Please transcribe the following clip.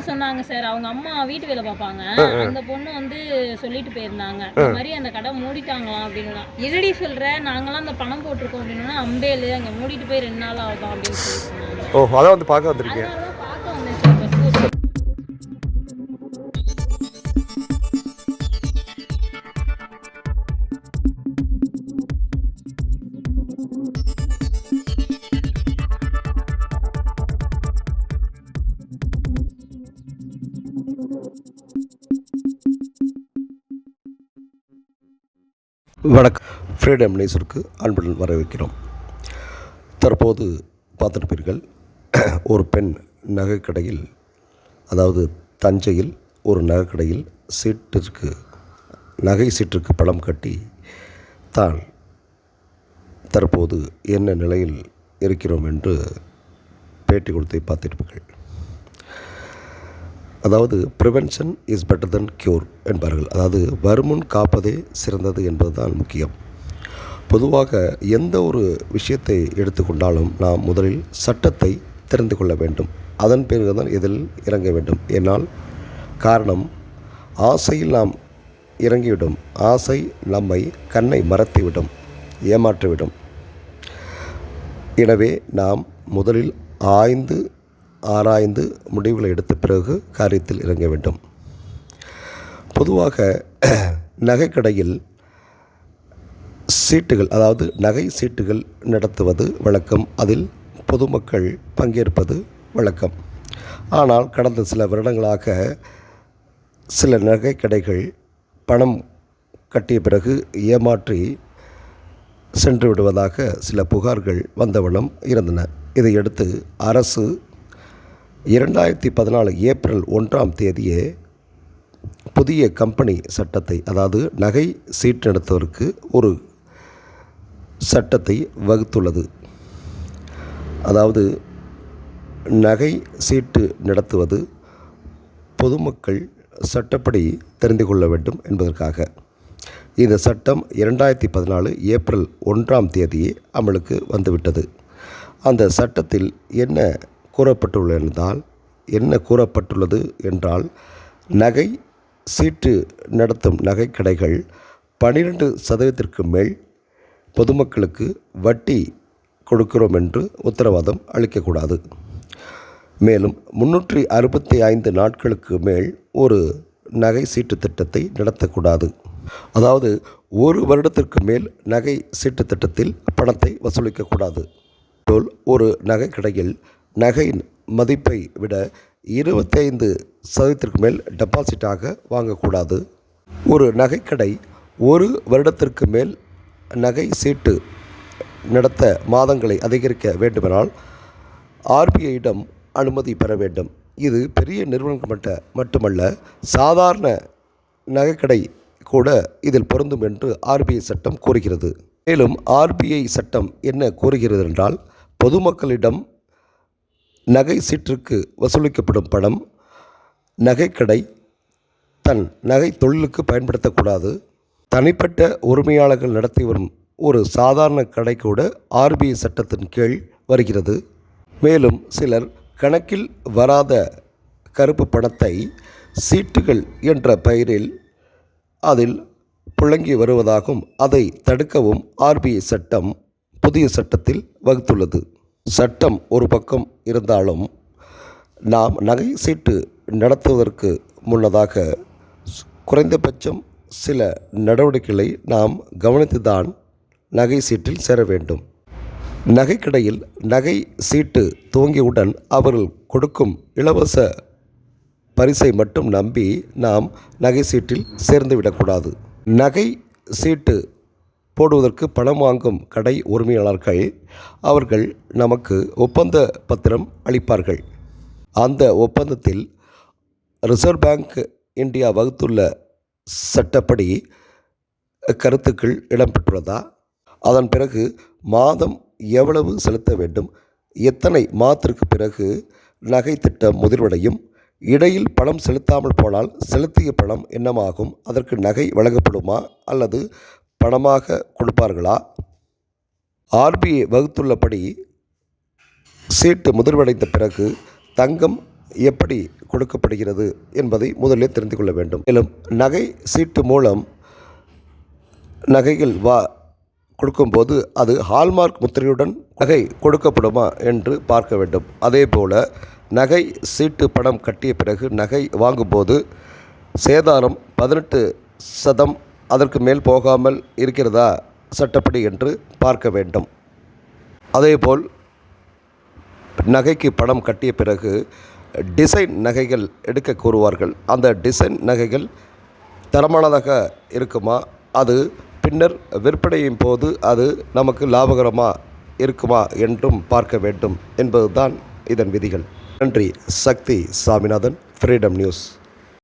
சொன்னாங்க சார். அவங்க அம்மா வீட்டு வேலை பார்ப்பாங்க. அந்த பொண்ணு வந்து சொல்லிட்டு போயிருந்தாங்க. இந்த மாதிரி அந்த கடை மூடிட்டாங்களாம் அப்படின்னா. "என்னடி சொல்ற? நாங்களாம் அந்த பணம் போட்டிருக்கோம்" அப்படின்னா, "அம்பேலு அங்கே மூடிட்டு போய் 2 நாள் ஆகுதான்" அப்படின்னு சொல்லி சொன்னாங்க. ஓ, அதான் வந்து பார்க்க வந்திருக்கீங்க. அதனால தான் பார்க்க வந்தேன் சார் ஃபர்ஸ்ட். வணக்கம். ஃப்ரீடம் நேசருக்கு அன்புடன் வரவேற்கிறோம். தற்போது பார்த்துருப்பீர்கள், ஒரு பெண் நகைக்கடையில், அதாவது தஞ்சையில் ஒரு நகைக்கடையில் நகை சீட்டிற்கு பணம் கட்டி தான் தற்போது என்ன நிலையில் இருக்கிறோம் என்று பேட்டி கொடுத்து பார்த்திருப்பீர்கள். அதாவது prevention is better then cure என்பார்கள். அதாவது வருமுன் காப்பதே சிறந்தது என்பதுதான் முக்கியம். பொதுவாக எந்த ஒரு விஷயத்தை எடுத்துக்கொண்டாலும் நாம் முதலில் சட்டத்தை தெரிந்து கொள்ள வேண்டும். அதன் பிறகுதான் இதில் இறங்க வேண்டும். ஏனால் காரணம், ஆசையில் நாம் இறங்கிவிடும். ஆசை நம்மை கண்ணை மறைத்துவிடும், ஏமாற்றிவிடும். எனவே நாம் முதலில் ஆராய்ந்து முடிவுகளை எடுத்த பிறகு காரியத்தில் இறங்க வேண்டும். பொதுவாக நகைக்கடையில் சீட்டுகள், அதாவது நகை சீட்டுகள் நடத்துவது வழக்கம். அதில் பொதுமக்கள் பங்கேற்பது வழக்கம். ஆனால் கடந்த சில வருடங்களாக சில நகைக்கடைகள் பணம் கட்டிய பிறகு ஏமாற்றி சென்று விடுவதாக சில புகார்கள் வந்தவண்ணம் இருந்தன. இதையடுத்து அரசு 2014 ஏப்ரல் 1 புதிய கம்பெனி சட்டத்தை, அதாவது நகை சீட்டு நடத்துவதற்கு ஒரு சட்டத்தை வகுத்துள்ளது. அதாவது நகை சீட்டு நடத்துவது பொதுமக்கள் சட்டப்படி தெரிந்து கொள்ள வேண்டும் என்பதற்காக இந்த சட்டம் 2014 ஏப்ரல் 1 அமலுக்கு வந்துவிட்டது. அந்த சட்டத்தில் என்ன கூறப்பட்டுள்ளது என்றால், நகை சீட்டு நடத்தும் நகைக்கடைகள் 12% மேல் பொதுமக்களுக்கு வட்டி கொடுக்கிறோம் என்று உத்தரவாதம் அளிக்கக்கூடாது. மேலும் 365 நாட்களுக்கு மேல் ஒரு நகை சீட்டு திட்டத்தை நடத்தக்கூடாது. அதாவது 1 வருடத்திற்கு மேல் நகை சீட்டு திட்டத்தில் பணத்தை வசூலிக்கக்கூடாது. ஒரு நகைக்கடையில் நகையின் மதிப்பை விட 25% மேல் டெபாசிட்டாக வாங்கக்கூடாது. ஒரு நகைக்கடை 1 வருடத்திற்கு மேல் நகை சீட்டு நடத்த மாதங்களை அதிகரிக்க வேண்டுமென்றால் RBIயிடம் அனுமதி பெற வேண்டும். இது பெரிய நிறுவனங்கள் மட்டுமல்ல, சாதாரண நகைக்கடை கூட இதில் பொருந்தும் என்று RBI சட்டம் கூறுகிறது. மேலும் RBI சட்டம் என்ன கூறுகிறது என்றால், பொதுமக்களிடம் நகை சீட்டிற்கு வசூலிக்கப்படும் பணம் நகைக்கடை தன் நகை தொழிலுக்கு பயன்படுத்தக்கூடாது. தனிப்பட்ட உரிமையாளர்கள் நடத்தி வரும் ஒரு சாதாரண கடை கூட RBI சட்டத்தின் கீழ் வருகிறது. மேலும் சிலர் கணக்கில் வராத கருப்பு பணத்தை சீட்டுகள் என்ற பெயரில் அதில் புழங்கி வருவதாகவும், அதை தடுக்கவும் RBI சட்டம் புதிய சட்டத்தில் வகுத்துள்ளது. சட்டம் ஒரு பக்கம் இருந்தாலும், நாம் நகை சீட்டு நடத்துவதற்கு முன்னதாக குறைந்தபட்சம் சில நடவடிக்கைகளை நாம் கவனித்துதான் நகை சீட்டில் சேர வேண்டும். நகைக்கடையில் நகை சீட்டு துவங்கியவுடன் அவர்கள் கொடுக்கும் இலவச பரிசை மட்டும் நம்பி நாம் நகை சீட்டில் சேர்ந்துவிடக்கூடாது. நகை சீட்டு போடுவதற்கு பணம் வாங்கும் கடை உரிமையாளர்கள் அவர்கள் நமக்கு ஒப்பந்த பத்திரம் அளிப்பார்கள். அந்த ஒப்பந்தத்தில் ரிசர்வ் பேங்க் இந்தியா வகுத்துள்ள சட்டப்படி கருத்துக்கள் இடம்பெற்றுள்ளதா, அதன் பிறகு மாதம் எவ்வளவு செலுத்த வேண்டும், எத்தனை மாதத்திற்கு பிறகு நகை திட்டம் முதிர்வடையும், இடையில் பணம் செலுத்தாமல் போனால் செலுத்திய பணம் என்னமாகும், அதற்கு நகை வழங்கப்படுமா அல்லது பணமாக கொடுப்பார்களா, RBI வகுத்துள்ளபடி சீட்டு முதிர்வடைந்த பிறகு தங்கம் எப்படி கொடுக்கப்படுகிறது என்பதை முதலில் தெரிந்து கொள்ள வேண்டும். மேலும் நகை சீட்டு மூலம் நகைகள் கொடுக்கும்போது அது ஹால்மார்க் முத்திரையுடன் நகை கொடுக்கப்படுமா என்று பார்க்க வேண்டும். அதேபோல் நகை சீட்டு பணம் கட்டிய பிறகு நகை வாங்கும்போது சேதாரம் 18% அதற்கு மேல் போகாமல் இருக்கிறதா சட்டப்படி என்று பார்க்க வேண்டும். அதேபோல் நகைக்கு பணம் கட்டிய பிறகு டிசைன் நகைகள் எடுக்க கூறுவார்கள். அந்த டிசைன் நகைகள் தரமானதாக இருக்குமா, அது பின்னர் விற்பனையின் போது அது நமக்கு லாபகரமாக இருக்குமா என்றும் பார்க்க வேண்டும் என்பதுதான் இதன் விதிகள். நன்றி. சக்தி சாமிநாதன், ஃப்ரீடம் நியூஸ்.